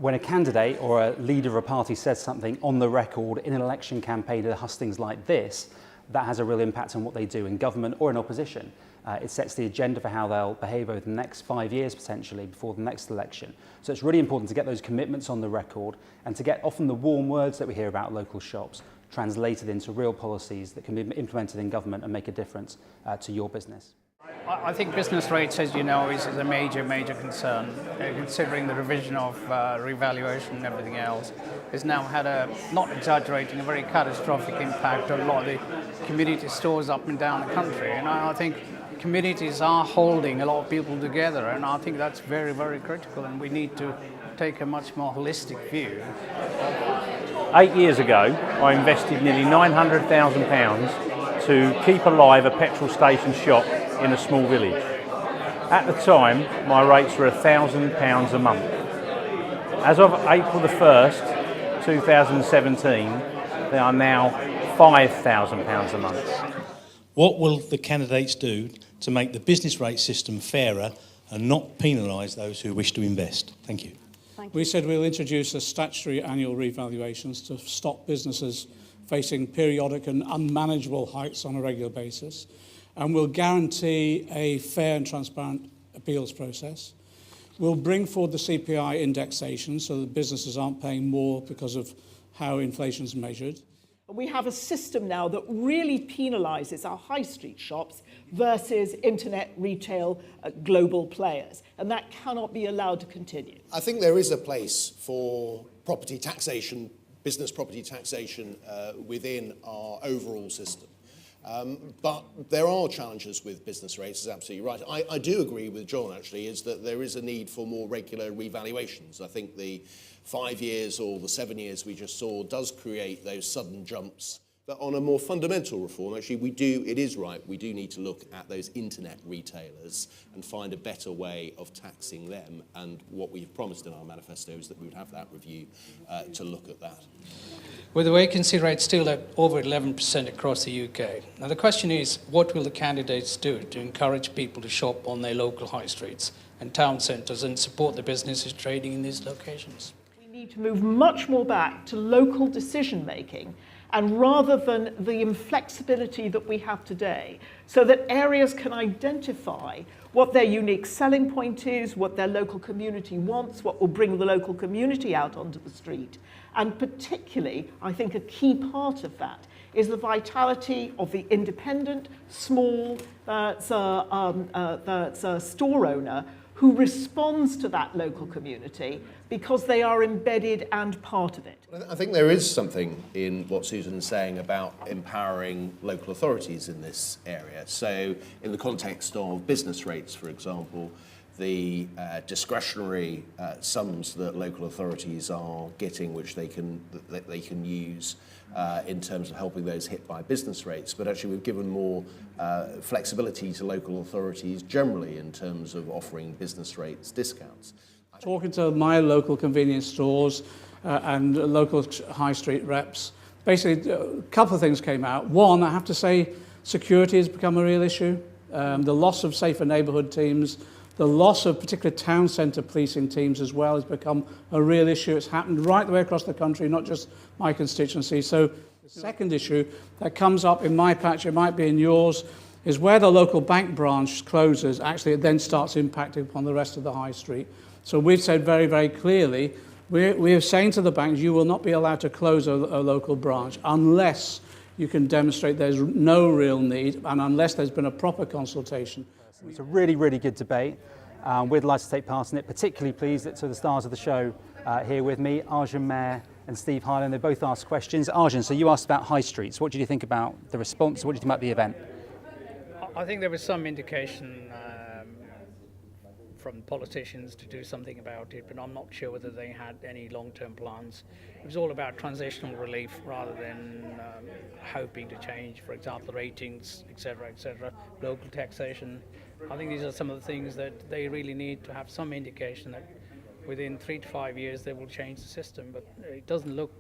when a candidate or a leader of a party says something on the record in an election campaign at a hustings like this, that has a real impact on what they do in government or in opposition. It sets the agenda for how they'll behave over the next 5 years potentially before the next election. So it's really important to get those commitments on the record and to get often the warm words that we hear about local shops translated into real policies that can be implemented in government and make a difference to your business. I think business rates, as you know, is a major concern. Considering the revision of revaluation and everything else, has now had a, not exaggerating, a very catastrophic impact on a lot of the community stores up and down the country. And I think communities are holding a lot of people together, and I think that's very critical, and we need to take a much more holistic view. 8 years ago, I invested nearly £900,000 to keep alive a petrol station shop in a small village. At the time, my rates were £1,000 a month. As of April the 1st, 2017, they are now £5,000 a month. What will the candidates do to make the business rate system fairer and not penalise those who wish to invest? Thank you. We said we'll introduce a statutory annual revaluations to stop businesses facing periodic and unmanageable hikes on a regular basis, and we'll guarantee a fair and transparent appeals process. We'll bring forward the CPI indexation so that businesses aren't paying more because of how inflation is measured. We have a system now that really penalises our high street shops versus internet retail global players, and that cannot be allowed to continue. I think there is a place for property taxation, business property taxation within our overall system. But there are challenges with business rates, is absolutely right. I do agree with John, actually, is that there is a need for more regular revaluations. I think the 5 years or the 7 years we just saw does create those sudden jumps. But on a more fundamental reform, actually, it is right, we do need to look at those internet retailers and find a better way of taxing them. And what we've promised in our manifesto is that we would have that review to look at that. With the vacancy rate still at over 11% across the UK. Now the question is, what will the candidates do to encourage people to shop on their local high streets and town centres and support the businesses trading in these locations? We need to move much more back to local decision making, and rather than the inflexibility that we have today, so that areas can identify what their unique selling point is, what their local community wants, what will bring the local community out onto the street. And particularly, I think a key part of that is the vitality of the independent, small, that's a store owner who responds to that local community because they are embedded and part of it. I think there is something in what Susan's saying about empowering local authorities in this area. So in the context of business rates, for example, the discretionary sums that local authorities are getting, which they can use in terms of helping those hit by business rates. But actually we've given more flexibility to local authorities generally in terms of offering business rates discounts. Talking to my local convenience stores and local high street reps, basically a couple of things came out. One, I have to say, security has become a real issue. The loss of safer neighbourhood teams, the loss of particular town centre policing teams as well has become a real issue. It's happened right the way across the country, not just my constituency. So the second issue that comes up in my patch, it might be in yours, is where the local bank branch closes, actually it then starts impacting upon the rest of the high street. So we've said very clearly, we are saying to the banks, you will not be allowed to close a local branch unless you can demonstrate there's no real need and unless there's been a proper consultation. It's a really good debate. We'd like to take part in it, particularly pleased that to the stars of the show here with me, Arjun Mayer and Steve Highland. They both asked questions. Arjun, so you asked about high streets. What did you think about the response? What did you think about the event? I think there was some indication from politicians to do something about it, but I'm not sure whether they had any long-term plans. It was all about transitional relief rather than hoping to change, for example, ratings, etc., local taxation. I think these are some of the things that they really need to have some indication that within 3 to 5 years they will change the system, but it doesn't look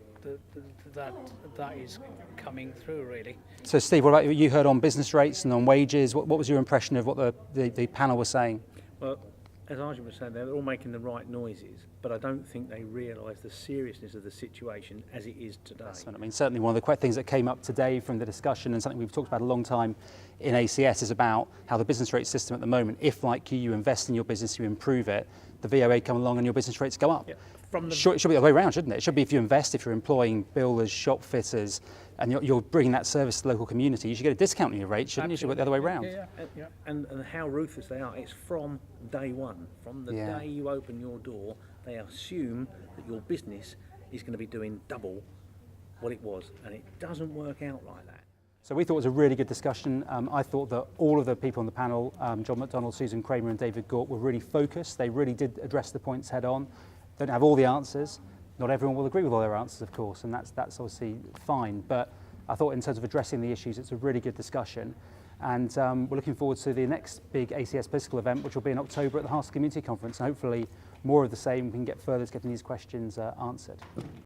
that is coming through, really. So Steve, what about you heard on business rates and on wages? What was your impression of what the panel was saying? Well, as Arjun was saying, they're all making the right noises, but I don't think they realise the seriousness of the situation as it is today. That's what I mean, certainly one of the things that came up today from the discussion, and something we've talked about a long time in ACS, is about how the business rate system at the moment, if like you invest in your business, you improve it, the VOA come along and your business rates go up. Yeah. It should be the other way around, shouldn't it? It should be if you invest, if you're employing builders, shop fitters, and you're bringing that service to the local community, you should get a discount on your rate, shouldn't you? You should go the other way around. Yeah. And how ruthless they are. It's from day one. From the day you open your door, they assume that your business is going to be doing double what it was, and it doesn't work out like that. So we thought it was a really good discussion. I thought that all of the people on the panel, John McDonnell, Susan Kramer and David Gauke, were really focused. They really did address the points head on. Don't have all the answers. Not everyone will agree with all their answers, of course, and that's obviously fine. But I thought in terms of addressing the issues, it's a really good discussion. And we're looking forward to the next big ACS political event, which will be in October at the Hustings Community Conference. And hopefully more of the same, we can get further to getting these questions answered.